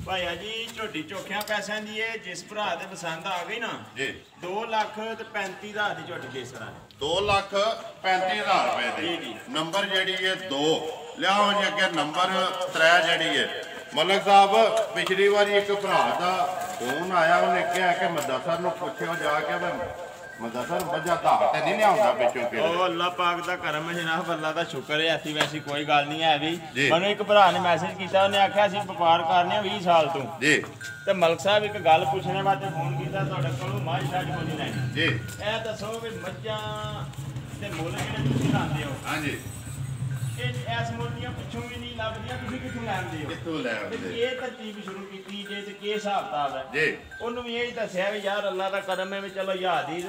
ਭਾਈਆ ਜੀ ਝੋਟੀ ਚੋਖਿਆਂ ਪੈਸਿਆਂ ਦੀ ਹੈ। ਜਿਸ ਭਰਾ ਦੇ ਪਸੰਦ ਆ ਗਈ ਨਾ ਜੀ 2,35,000 ਦੀ ਝੋਟੀ ਦੇ ਸਰਾਂ 2,35,000 ਰੁਪਏ ਦੀ। ਨੰਬਰ ਜਿਹੜੀ ਹੈ 2 ਲਿਆਓ ਜੀ ਅੱਗੇ ਨੰਬਰ 3 ਜਿਹੜੀ ਹੈ ਮਲਕ ਸਾਹਿਬ। ਪਿਛਲੀ ਵਾਰੀ ਇੱਕ ਭਰਾ ਦਾ ਫੋਨ ਆਇਆ, ਉਹਨੇ ਕਿਹਾ ਕਿ ਮਦਸਰ ਨੂੰ ਪੁੱਛਿਓ ਜਾ ਕੇ ਮਦਸਰ ਮੱਝਾਂ ਧਾਰ ਤੇ ਨਹੀਂ ਲਿਆਉਂਦਾ ਵਿੱਚੋਂ ਕਿ ਉਹ ਅੱਲਾਹ ਪਾਕ ਦਾ ਕਰਮ ਹੈ ਜਨਾਬ, ਅੱਲਾਹ ਦਾ ਸ਼ੁਕਰ ਹੈ। ਐਸੀ ਵੈਸੀ ਕੋਈ ਗੱਲ ਨਹੀਂ ਹੈ ਵੀ। ਮੈਨੂੰ ਇੱਕ ਭਰਾ ਨੇ ਮੈਸੇਜ ਕੀਤਾ, ਉਹਨੇ ਆਖਿਆ ਅਸੀਂ ਵਪਾਰ ਕਰਨੇ ਆ 20 ਸਾਲ ਤੋਂ ਜੀ ਤੇ ਮਲਕ ਸਾਹਿਬ ਇੱਕ ਗੱਲ ਪੁੱਛਣੇ ਵਾਸਤੇ ਫੋਨ ਕੀਤਾ ਤੁਹਾਡੇ ਕੋਲੋਂ ਮੱਝ ਸਾਡੀ ਕੋਈ ਨਹੀਂ ਜੀ। ਇਹ ਦੱਸੋ ਵੀ ਮੱਝਾਂ ਦੇ ਮੁੱਲ ਜਿਹੜੇ ਤੁਸੀਂ ਲਾਉਂਦੇ ਹੋ ਹਾਂਜੀ ਇਸ ਮੁੱਲ ਦੀਆਂ ਪਿੱਛੋਂ ਵੀ ਨਹੀਂ ਲੱਭਦੀਆਂ, ਤੁਸੀਂ ਕਿੱਥੋਂ ਲੈਂਦੇ ਹੋ? ਕਿੱਥੋਂ ਲੈ ਆਉਂਦੇ? ਇਹ ਤਰਤੀਬ ਸ਼ੁਰੂ ਕੀਤੀ ਜੇ ਤੇ ਕੀ ਹਿਸਾਬ ਕਿਤਾਬ ਹੈ ਜੀ। ਉਹਨੂੰ ਵੀ ਇਹ ਦੱਸਿਆ ਵੀ ਯਾਰ ਅੱਲਾ ਦਾ ਕਰਮ ਹੈ ਵੀ ਚਲੋ ਯਾਦੀ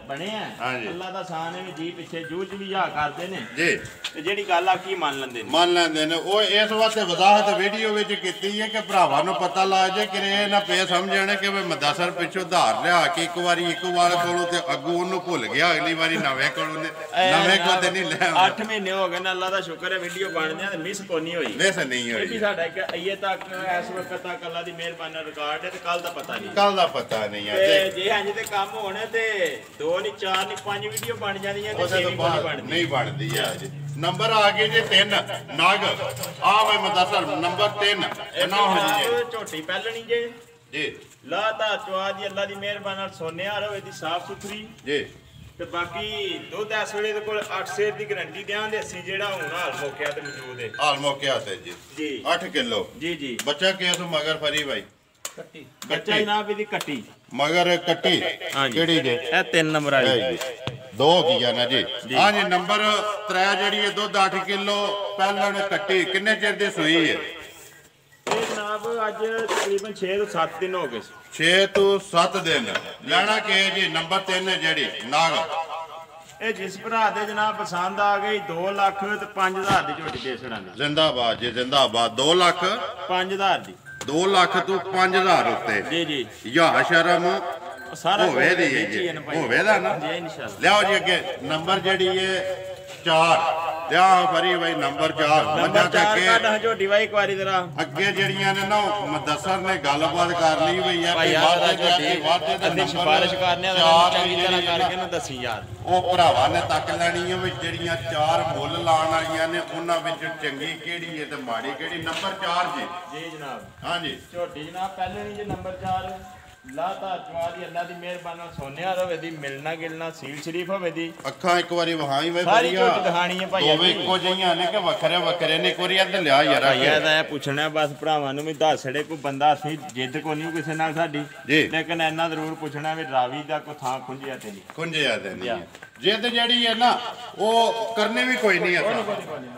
ਬਣਿਆ ਅੱਲਾ ਦਾ ਸਾਨ ਹੈ ਵੀ ਜੀ ਪਿੱਛੇ ਜੂਝ ਵੀ ਯਾ ਕਰਦੇ ਨੇ ਜੀ ਤੇ ਜਿਹੜੀ ਗੱਲ ਆ ਕੀ ਮੰਨ ਲੈਂਦੇ ਨੇ ਉਹ ਇਸ ਵਾਸਤੇ ਵਜ਼ਾਹਤ ਵੀਡੀਓ ਵਿੱਚ ਕੀਤੀ ਹੈ ਕਿ ਭਰਾਵਾਂ ਨੂੰ ਪਤਾ ਲੱਗ ਜਾਏ ਕਿ ਇਹ ਨਾ ਪੇ ਸਮਝਣ ਕਿ ਮਦਸਰ ਪਿੱਛੋਂ ਧਾਰ ਲਿਆ ਕੇ ਇੱਕ ਵਾਰੀ ਕੋਲੋਂ ਤੇ ਅੱਗੋਂ ਉਹਨੂੰ ਭੁੱਲ ਗਿਆ, ਅਗਲੀ ਵਾਰੀ ਨਵੇਂ ਕੋਲੋਂ ਤੇ ਨਹੀਂ ਲੈ 8 ਮਹੀਨੇ ਹੋ ਗਏ ਨੇ ਅੱਲਾ ਦਾ ਸ਼ੁਕਰ ਹੈ ਵੀਡੀਓ ਬਣਦਿਆਂ ਤੇ ਮਿਸ ਕੋਈ ਨਹੀਂ ਹੋਈ। ਇਹ ਵੀ ਸਾਡਾ ਇੱਕ ਅਈਏ ਤੱਕ ਇਸ ਵਕਤ ਤੱਕ ਅੱਲਾ ਦੀ ਮਿਹਰਬਾਨੀ ਨਾਲ ਰਿਕਾਰਡ ਹੈ ਤੇ ਕੱਲ ਦਾ ਪਤਾ ਨਹੀਂ ਹੈ। ਜੇ ਇੰਜ ਦੇ ਕੰਮ ਹੋਣ ਤੇ 2 ਨਹੀਂ 4 ਨਹੀਂ 5 ਵੀਡੀਓ ਬਣ ਜਾਂਦੀਆਂ ਤੇ 6 ਨਹੀਂ ਬਣਦੀ ਹੈ ਜੀ। ਨੰਬਰ ਆ ਗਏ ਜੀ 3 ਨਾਗ ਆ ਵੇ ਮਦਸਰ ਨੰਬਰ 3 ਝੋਟੀ ਪਹਿਲਣੀ ਜੇ ਜੀ ਲਾ ਧਾਰ ਚਵਾ ਦੀ ਅੱਲਾ ਦੀ ਮਿਹਰਬਾਨੀ ਨਾਲ ਸੋਨਿਆ ਰਵੇ ਦੀ ਸਾਫ ਸੁਥਰੀ ਜੀ ਤੇ ਬਾਕੀ ਦੁੱਧ ਇਸ ਵੇਲੇ ਦੇ ਕੋਲ 8 ਸੇਰ ਦੀ ਗਾਰੰਟੀ ਦਿਆਂਗੇ ਅਸੀਂ ਜਿਹੜਾ ਹੁਣ ਹਾਲ ਮੌਕਿਆ ਤੇ ਮੌਜੂਦ ਹੈ। ਹਾਲ ਮੌਕਿਆ ਤੇ ਜੀ 8 ਕਿਲੋ ਜੀ ਬੱਚਾ ਕੇਸ ਮਗਰ ਫਰੀ ਭਾਈ ਕੱਟੀ ਬੱਚਾ ਹੀ ਨਾ ਵੀ ਦੀ ਕੱਟੀ ਮਗਰ ਕੱਟੀ ਕਿਹੜੀ ਜੇ ਇਹ 3 ਨੰਬਰ ਵਾਲੀ 2 ਹੋ ਗਈਆਂ ਨਾ ਜੀ। ਹਾਂ ਜੀ ਨੰਬਰ 3 ਜਿਹੜੀ ਹੈ ਦੁੱਧ 8 ਕਿਲੋ ਪਹਿਲਣ ਕੱਟੀ ਕਿੰਨੇ ਚਿਰ ਦੀ ਸੂਈ ਹੈ? ਇਹ ਜਨਾਬ ਅੱਜ ਤਕਰੀਬਨ 6 ਤੋਂ 7 ਦਿਨ ਹੋ ਗਏ 6 ਤੋਂ 7 ਦਿਨ। ਲੈਣਾ ਕਿ ਜੀ ਨੰਬਰ 3 ਜਿਹੜੀ ਨਾਗ ਇਹ ਜਿਸ ਭਰਾ ਦੇ ਜਨਾਬ ਪਸੰਦ ਆ ਗਈ 2 ਲੱਖ ਤੇ 5000 ਦੀ ਝੋਟੀ ਦੇ ਛੜਾਂਗੇ। ਜ਼ਿੰਦਾਬਾਦ ਜੀ ਜ਼ਿੰਦਾਬਾਦ। 2 ਲੱਖ 5000 ਦੀ 2 ਲੱਖ ਤੋਂ 5000 ਉੱਤੇ ਜੀ ਜੀ ਯਾ ਸ਼ਰਮ ਸਾਰਾ ਹੋਵੇ ਦੀ ਹੈ ਜੀ ਹੋਵੇ ਦਾ ਨਾ ਜੀ ਇਨਸ਼ਾਅੱਲਾ। ਲਿਆਓ ਜੀ ਅੱਗੇ ਨੰਬਰ ਜਿਹੜੀ ਹੈ 4 ਲਿਆ ਫਰੀ ਬਾਈ ਨੰਬਰ 4 ਨੰਬਰ 4 ਕੱਢ ਝੋਟੀ ਬਾਈ ਇੱਕ ਵਾਰੀ ਜਰਾ ਅੱਗੇ ਜਿਹੜੀਆਂ ਨੇ ਨਾ ਮੁਦੱਸਰ ਨੇ ਗੱਲਬਾਤ ਕਰ ਲਈ ਬਈ ਆ ਭਾਈ ਯਾਰ ਝੋਟੀ ਅੱਧੀ ਸਿਫਾਰਿਸ਼ ਕਰਨੇ ਆ ਚੰਗੀ ਤਰ੍ਹਾਂ ਕਰਕੇ ਨਾ ਦੱਸੀ ਯਾਰ। ਉਹ ਭਰਾਵਾਂ ਨੇ ਤੱਕ ਲੈਣੀ ਹੈ ਵੀ ਜਿਹੜੀਆਂ 4 ਮੁੱਲ ਲਾਣ ਵਾਲੀਆਂ ਨੇ ਉਹਨਾਂ ਵਿੱਚ ਚੰਗੀ ਕਿਹੜੀ ਹੈ ਤੇ ਮਾੜੀ ਕਿਹੜੀ। ਨੰਬਰ 4 ਜੀ ਜੀ ਜਨਾਬ। ਹਾਂ ਜੀ ਝੋਟੀ ਜਨਾਬ ਪਹਿਲੇ ਨਹੀਂ ਜੀ ਨੰਬਰ 4 ਲਾਤਾ ਚਵਾਦੀ ਅੱਲਾ ਦੀ ਮਿਹਰਬਾਨੀ ਨਾਲ ਸੋਨਿਆ ਰਵੇ ਦੀ ਮਿਲਣਾ ਗਿਲਣਾ ਸੀਲ ਸ਼ਰੀਫ ਹੋਵੇ ਦੀ ਅੱਖਾਂ ਇੱਕ ਵਾਰੀ ਵਹਾਈ ਵੇ ਸਾਰੀ ਝੋਟੀ ਦਿਖਾਣੀ ਹੈ ਭਾਈ ਦੋਵੇਂ ਇੱਕੋ ਜਿਹੀਆਂ ਨੇ ਕਿ ਵੱਖਰੇ ਵੱਖਰੇ ਨੇ। ਇੱਕ ਵਾਰੀ ਇੱਧਰ ਲਿਆ ਯਾਰ ਭਾਈਆ ਦਾ ਇਹ ਪੁੱਛਣਾ ਬਸ ਭਰਾਵਾਂ ਨੂੰ ਵੀ ਦੱਸ ਛੜੇ ਕੋਈ ਬੰਦਾ ਅਸੀਂ ਜਿੱਦ ਕੋ ਨਹੀਂ ਕਿਸੇ ਨਾਲ ਸਾਡੀ ਜੀ ਲੇਕਿਨ ਇੰਨਾ ਜ਼ਰੂਰ ਪੁੱਛਣਾ ਵੀ ਰਾਵੀ ਦਾ ਕੋਈ ਥਾਂ ਖੁੰਝਿਆ ਤੇ ਨਹੀਂ ਖੁੰਝਿਆ ਤੇ ਨਹੀਂ। ਜਿੱਦ ਜਿਹੜੀ ਹੈ ਨਾ ਉਹ ਕਰਨੇ ਵੀ ਕੋਈ ਨਹੀਂ ਅਸਾਂ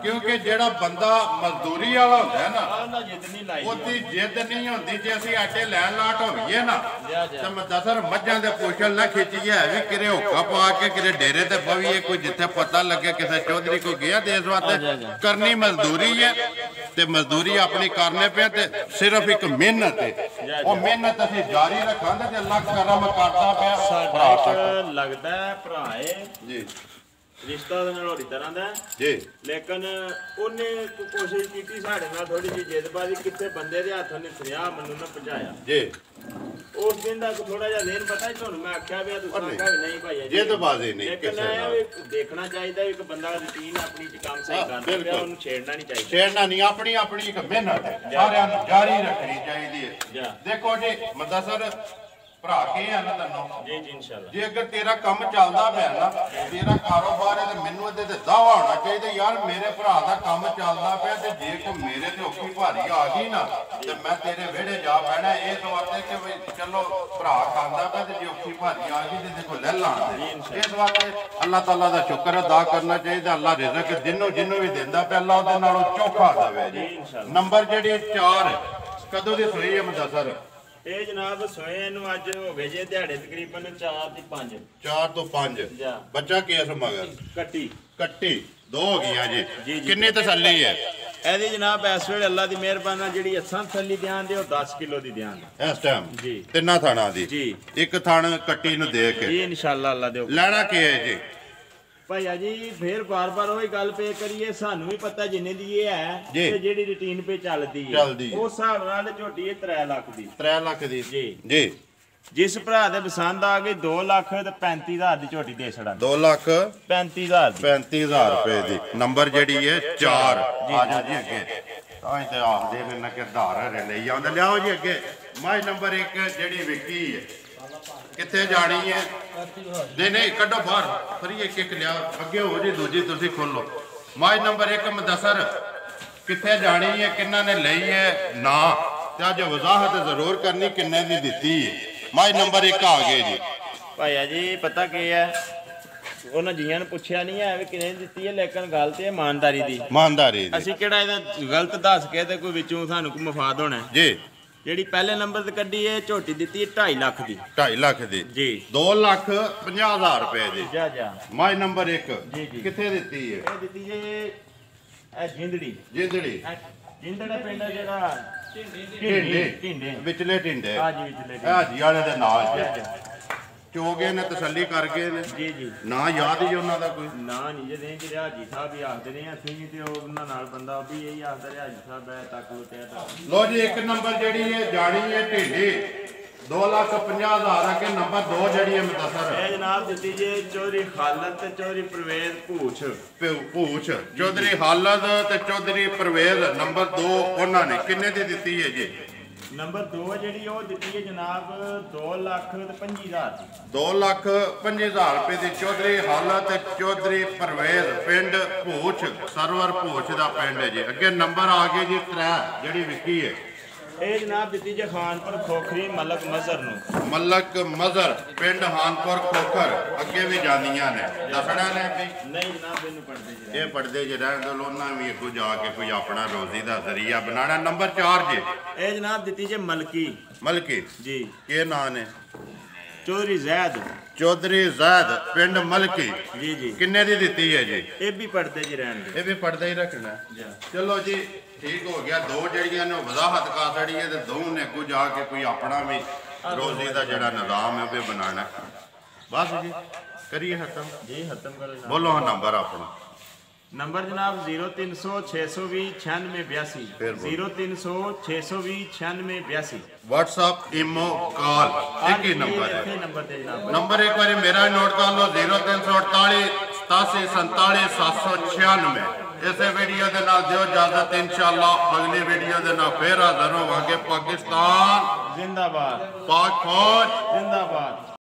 ਕਿਉਂਕਿ ਜਿਹੜਾ ਬੰਦਾ ਮਜ਼ਦੂਰੀ ਵਾਲਾ ਹੁੰਦਾ ਹੈ ਨਾ ਉਹਨਾਂ ਜਿੱਦ ਨਹੀਂ ਲਾਈ ਉਹਦੀ ਜਿੱਦ ਨਹੀਂ ਹੁੰਦੀ। ਜੇ ਅਸੀਂ ਆਟੇ ਲੈਣ ਲਾਟ ਹੋਈਏ ਨਾ ਤੇ ਮਦਸਰ ਮੱਝਾਂ ਦੇ ਪੋਸ਼ਣ ਨਾ ਖਿੱਚੀਏ ਵੀ ਕਿਰੇ ਹੋਕਾ ਪਾ ਕੇ ਕਿਰੇ ਡੇਰੇ ਤੇ ਪਵੀਏ ਕੋਈ ਜਿੱਥੇ ਪਤਾ ਲੱਗੇ ਕਿਸੇ ਚੌਧਰੀ ਕੋ ਗਿਆ ਤੇ ਇਸ ਵਾਸਤੇ ਕਰਨੀ ਮਜ਼ਦੂਰੀ ਹੈ ਤੇ ਮਜ਼ਦੂਰੀ ਆਪਣੀ ਕਰਨੇ ਪਿਆ ਤੇ ਸਿਰਫ ਇੱਕ ਮਿਹਨਤ ਹੈ। ਉਹ ਮਿਹਨਤ ਅਸੀਂ ਜਾਰੀ ਰੱਖਾਂਗੇ ਤੇ ਅੱਲਾਹ ਕਰਮ ਕਰਦਾ ਪਿਆ। ਸਾਡਾ ਇੱਕ ਲੱਗਦਾ ਭਰਾ ਹੈ ਜੀ ਰਿਸ਼ਤਾ ਦੇ ਨਾਲ ਹੋਰੀ ਤਰ੍ਹਾਂ ਦਾ ਜੀ ਲੇਕਿਨ ਉਹਨੇ ਕੋਸ਼ਿਸ਼ ਕੀਤੀ ਸਾਡੇ ਨਾਲ ਥੋੜੀ ਜਿਹੀ ਜਿੱਦਬਾਜ਼ੀ ਕਿੱਥੇ ਬੰਦੇ ਦੇ ਹੱਥ ਨੇ ਸਰਿਆ ਮੈਨੂੰ ਨਾ ਪਹੁੰਚਾਇਆ ਜੀ। ਉਸ ਦਿਨ ਦਾ ਥੋੜਾ ਜਿਹਾ ਦੇਨ ਪਤਾ ਹੀ ਤੁਹਾਨੂੰ ਮੈਂ ਆਖਿਆ ਵੀ ਤੁਸੀਂ ਆਖਿਆ ਵੀ ਨਹੀਂ ਭਾਈ ਜਿੱਦਬਾਜ਼ੀ ਨਹੀਂ ਲੇਕਿਨ ਇਹ ਦੇਖਣਾ ਚਾਹੀਦਾ ਇੱਕ ਬੰਦਾ ਰੁਟੀਨ ਆਪਣੀ ਚ ਕੰਮ ਸਹੀ ਕਰਦਾ ਪਿਆ ਉਹਨੂੰ ਛੇੜਨਾ ਨਹੀਂ ਚਾਹੀਦਾ। ਛੇੜਨਾ ਨਹੀਂ ਆਪਣੀ ਆਪਣੀ ਇੱਕ ਮਿਹਨਤ ਹੈ ਸਾਰਿਆਂ ਨੂੰ ਜਾਰੀ ਰੱਖਣੀ ਚਾਹੀਦੀ ਹੈ। ਦੇਖੋ ਜੀ ਮਦਸਰ ਭਰਾ ਕੇ ਆ ਨਾ ਤੈਨੂੰ ਜੀ ਜੀ ਇਨਸ਼ਾਅੱਲਾ ਜੇ ਅਗਰ ਤੇਰਾ ਕੰਮ ਚੱਲਦਾ ਪਿਆ ਨਾ ਤੇਰਾ ਕਾਰੋਬਾਰ ਹੈ ਤੇ ਮੈਨੂੰ ਇਹਦੇ ਤੇ ਦਾਵਾ ਹੋਣਾ ਚਾਹੀਦਾ ਯਾਰ ਮੇਰੇ ਭਰਾ ਦਾ ਕੰਮ ਚੱਲਦਾ ਪਿਆ ਤੇ ਜੇ ਕੋਈ ਮੇਰੇ ਤੇ ਔਖੀ ਭਾਰੀ ਆ ਗਈ ਨਾ ਤੇ ਮੈਂ ਤੇਰੇ ਵਿਹੜੇ ਜਾ ਪੈਣਾ ਇਸ ਵਾਸਤੇ ਕਿ ਵੀ ਚਲੋ ਭਰਾ ਖਾਂਦਾ ਪਿਆ ਤੇ ਜੇ ਔਖੀ ਭਾਰੀ ਆ ਗਈ ਤੇ ਦੇਖੋ ਲੈ ਲਾਂਦੇ ਇਸ ਵਾਸਤੇ ਅੱਲਾਹ ਤਾਲਾ ਦਾ ਸ਼ੁਕਰ ਅਦਾ ਕਰਨਾ ਚਾਹੀਦਾ। ਅੱਲਾਹ ਰਿਜ਼ਕ ਜਿਹਨੂੰ ਵੀ ਦਿੰਦਾ ਪਿਆ ਅੱਲਾਹ ਉਹਦੇ ਨਾਲੋਂ ਚੋਖਾ ਦੇਵੇ ਜੀ। ਨੰਬਰ ਜਿਹੜੀ 4 ਕਦੋਂ ਦੀ ਸੋਈ ਹੈ ਮਦਸਰ? ਇਹ ਜਨਾਬ ਸੋਏ ਨੂੰ ਅੱਜ ਹੋ ਗਏ ਜੇ ਦਿਹਾੜੇ ਤਕਰੀਬਨ 4 ਤੇ 5 4 ਤੋਂ 5 ਬੱਚਾ ਕੇਸ ਮਗਰ ਕੱਟੀ 2 ਹੋ ਗਈਆਂ ਜੀ। ਕਿੰਨੀ ਤਸੱਲੀ ਹੈ ਇਹਦੀ ਜਨਾਬ ਇਸ ਵੇਲੇ ਅੱਲਾ ਦੀ ਮਿਹਰਬਾਨੀ ਨਾਲ ਜਿਹੜੀ ਅਸਾਂ ਤਸੱਲੀ ਧਿਆਨ ਦੇ ਉਹ 10 ਕਿਲੋ ਦੀ ਧਿਆਨ ਇਸ ਟਾਈਮ ਜੀ ਤਿੰਨਾਂ ਥਾਣਾ ਦੀ ਜੀ ਇੱਕ ਥਣ ਕੱਟੀ ਨੂੰ ਦੇ ਕੇ ਜੀ ਇਨਸ਼ਾਅੱਲਾ ਅੱਲਾ ਦੇ ਲੈਣਾ ਕੀ ਹੈ ਜੀ? ਭਾਈਆ ਜੀ ਫੇਰ ਬਾਰ-ਬਾਰ ਉਹੀ ਗੱਲ ਪੇ ਕਰੀਏ ਸਾਨੂੰ ਵੀ ਪਤਾ ਜਿੰਨੇ ਦੀ ਇਹ ਹੈ ਤੇ ਜਿਹੜੀ ਰੁਟੀਨ ਪੇ ਚੱਲਦੀ ਹੈ ਉਸ ਹਿਸਾਬ ਨਾਲ ਝੋਟੀ 3 ਲੱਖ ਦੀ 3 ਲੱਖ ਦੀ ਜੀ। ਜਿਸ ਭਰਾ ਦੇ ਪਸੰਦ ਆ ਗਈ 2 ਲੱਖ ਤੇ 35000 ਦੀ ਝੋਟੀ ਦੇ ਛੜਾ 2 ਲੱਖ 35000 ਰੁਪਏ ਦੀ। ਨੰਬਰ ਜਿਹੜੀ ਹੈ 4 ਆ ਜਾ ਜੀ ਅੱਗੇ ਤਾਂ ਤੇ ਆਖਦੇ ਨੇ ਨਾ ਕਿਰਦਾਰ ਹਰੇ ਲਈ ਆਉਂਦਾ। ਲਿਆਓ ਜੀ ਅੱਗੇ ਮਾਝ ਨੰਬਰ 1 ਜਿਹੜੀ ਵਿਕੀ ਹੈ ਕਿੱਥੇ ਜਾਣੀ ਹੈ? ਨਹੀਂ ਕੱਢੋ ਬਾਹਰ ਫਰੀ ਇੱਕ ਲਿਆ ਅੱਗੇ ਹੋ ਜੀ ਦੂਜੀ ਤੁਸੀਂ ਖੋਲੋ। ਮਾਝ ਨੰਬਰ 1 ਮਦਸਰ ਕਿੱਥੇ ਜਾਣੀ ਹੈ ਕਿੰਨਾ ਨੇ ਲਈ ਹੈ ਨਾ ਤੇ ਅੱਜ ਵਜ਼ਾਹਤ ਜ਼ਰੂਰ ਕਰਨੀ ਕਿੰਨੇ ਦੀ ਦਿੱਤੀ ਹੈ। ਮਾਝ ਨੰਬਰ 1 ਆ ਗਏ ਜੀ। ਭਾਈਆ ਜੀ ਪਤਾ ਕੀ ਹੈ ਉਹਨਾਂ ਜੀਆਂ ਨੂੰ ਪੁੱਛਿਆ ਨਹੀਂ ਹੈ ਵੀ ਕਿੰਨੇ ਦਿੱਤੀ ਹੈ ਲੇਕਿਨ ਗੱਲ ਤੇ ਇਮਾਨਦਾਰੀ ਦੀ ਅਸੀਂ ਕਿਹੜਾ ਇਹਦਾ ਗਲਤ ਦੱਸ ਕੇ ਤੇ ਕੋਈ ਵਿੱਚੋਂ ਸਾਨੂੰ ਕੋਈ ਮਫਾਦ ਹੋਣਾ ਜੀ। ਜਿਹੜੀ ਪਹਿਲੇ ਨੰਬਰ ਤੇ ਕੱਢੀ ਇਹ ਝੋਟੀ ਦਿੱਤੀ 2.5 ਲੱਖ ਦੀ 2.5 ਲੱਖ ਦੀ ਜੀ 2,50,000 ਰੁਪਏ ਦੀ ਜਾ ਮਾਝ ਨੰਬਰ 1 ਜੀ ਕਿੱਥੇ ਦਿੱਤੀ ਹੈ? ਇਹ ਦਿੱਤੀ ਜੇ ਇਹ ਜਿੰਦੜੀ ਜਿੰਦੜਾ ਪਿੰਡ ਜਿਹੜਾ ਢਿੰਡੇ ਵਿਚਲੇ ਢਿੰਡੇ ਹਾਂ ਜੀ ਵਿਚਲੇ ਹਾਜੀ ਵਾਲੇ ਦੇ ਨਾਲ ਚੋਗੇ ਨੇ ਤਸੱਲੀ ਕਰ ਗਏ ਨੇ ਜੀ ਨਾ ਯਾਦ ਹੀ ਉਹਨਾਂ ਦਾ ਕੋਈ ਨਾ ਨਹੀਂ ਜੇ ਦੇਂ ਕਿ ਹਾਜੀ ਸਾਹਿਬ ਹੀ ਆਖਦੇ ਨੇ ਅਸੀਂ ਵੀ ਤੇ ਉਹਨਾਂ ਨਾਲ ਬੰਦਾ ਵੀ ਇਹੀ ਆਖਦਾ ਰਿਹਾ ਹਾਜੀ ਸਾਹਿਬ ਐ ਤੱਕ ਲੁੱਟਿਆ ਤਾਂ ਲੋ ਜੀ ਇੱਕ ਨੰਬਰ ਜਿਹੜੀ ਹੈ ਜਾਣੀ ਹੈ ਢਿੰਡੇ 2,50,000 ਅੱਗੇ ਨੰਬਰ 2 ਜਿਹੜੀ ਹੈ ਮਦਸਰ ਇਹ ਜਨਾਬ ਦਿੱਤੀ ਜੇ ਚੌਧਰੀ ਖਾਲਦ ਤੇ ਚੌਧਰੀ ਪ੍ਰਵੇਜ਼ ਭੂਛ ਚੌਧਰੀ ਖਾਲਦ ਤੇ ਚੌਧਰੀ ਪ੍ਰਵੇਜ਼ ਨੰਬਰ 2 ਉਹਨਾਂ ਨੇ ਕਿੰਨੇ ਦੀ ਦਿੱਤੀ ਹੈ ਜੀ? ਨੰਬਰ 2 ਜਿਹੜੀ ਉਹ ਦਿੱਤੀ ਹੈ ਜਨਾਬ 2,25,000 ਦੀ 2,25,000 ਰੁਪਏ ਦੀ ਚੌਧਰੀ ਹਾਲਤ ਤੇ ਚੌਧਰੀ ਪ੍ਰਵੇਜ਼ ਪਿੰਡ ਭੂਛ ਸਰਵਰ ਭੂਛ ਦਾ ਪਿੰਡ ਹੈ ਜੀ। ਅੱਗੇ ਨੰਬਰ ਆ ਗਏ ਜੀ 3 ਜਿਹੜੀ ਵਿਕੀ ਹੈ ਇਹ ਜਨਾਬ ਦਿੱਤੀ ਜੇ ਖਾਨਪੁਰ ਖੋਖਰੀ ਮਲਕ ਮਜ਼ਰ ਨੂੰ। ਮਲਕ ਮਜ਼ਰ ਪਿੰਡ ਹਾਨਪੁਰ ਖੋਖਰ ਅੱਗੇ ਵੀ ਜਾਂਦੀਆਂ ਨੇ ਦੱਸਣਾ ਨੇ ਵੀ ਨਹੀਂ ਜਨਾਬ ਇਹਨੂੰ ਪੜਦੇ ਜੀ ਇਹ ਪੜਦੇ ਜੇ ਰਹਿਣ ਦੋ ਉਹਨਾਂ ਵੀ ਅੱਗੋਂ ਜਾ ਕੇ ਕੋਈ ਆਪਣਾ ਰੋਜ਼ੀ ਦਾ ਜ਼ਰੀਆ ਬਣਾਣਾ। ਨੰਬਰ 4 ਜੇ ਇਹ ਜਨਾਬ ਦਿੱਤੀ ਜੇ ਮਲਕੀ ਮਲਕੀ ਜੀ। ਕੀ ਨਾਂ ਨੇ? ਚੌਧਰੀ ਜ਼ੈਦ। ਚੌਧਰੀ ਜ਼ੈਦ ਪਿੰਡ ਮਲਕੀ ਜੀ ਜੀ। ਕਿੰਨੇ ਦੀ ਦਿੱਤੀ ਹੈ ਜੀ? ਇਹ ਵੀ ਪੜਦੇ ਜੀ ਰਹਿਣ ਦੇ। ਇਹ ਵੀ ਪੜਦਾ ਹੀ ਰੱਖਣਾ। ਚਲੋ ਜੀ ਠੀਕ ਹੋ ਗਿਆ। ਦੋ ਜਿਹੜੀਆਂ ਨੇ ਵਜ਼ਾਹਤ ਕਰ ਛੜੀ ਹੈ ਤੇ ਦੋ ਨੇ ਅੱਗੋਂ ਜਾ ਕੇ ਕੋਈ ਆਪਣਾ ਵੀ ਰੋਜ਼ੀ ਦਾ ਜਿਹੜਾ ਨਿਜ਼ਾਮ ਹੈ ਉਹ ਵੀ ਬਣਾਣਾ। ਬਸ ਜੀ ਕਰੀਏ ਖਤਮ ਜੀ ਖਤਮ ਕਰੋ ਜਨਾਬ। ਬੋਲੋ ਹਾਂ ਨੰਬਰ ਆਪਣਾ। ਨੰਬਰ ਜਨਾਬ 0300 620 9682 0300 620 9682। WhatsApp ਈਮੋ ਕਾਲ ਇੱਕ ਹੀ ਨੰਬਰ ਹੈ। ਨੰਬਰ ਤੇ ਜਨਾਬ ਨੰਬਰ ਇੱਕ ਵਾਰੀ ਮੇਰਾ ਨੋਟ ਕਰ ਲਓ 0348 87 47 796। ਇਸੇ ਵੀਡੀਓ ਦੇ ਨਾਲ ਦਿਓ ਇਜਾਜ਼ਤ। ਇਨਸ਼ਾਅੱਲਾ ਅਗਲੀ ਵੀਡੀਓ ਦੇ ਨਾਲ ਫੇਰ ਹਾਜ਼ਰ ਹੋਵਾਂਗੇ। ਪਾਕਿਸਤਾਨ ਜ਼ਿੰਦਾਬਾਦ। ਪਾਕ ਫੌਜ ਜ਼ਿੰਦਾਬਾਦ।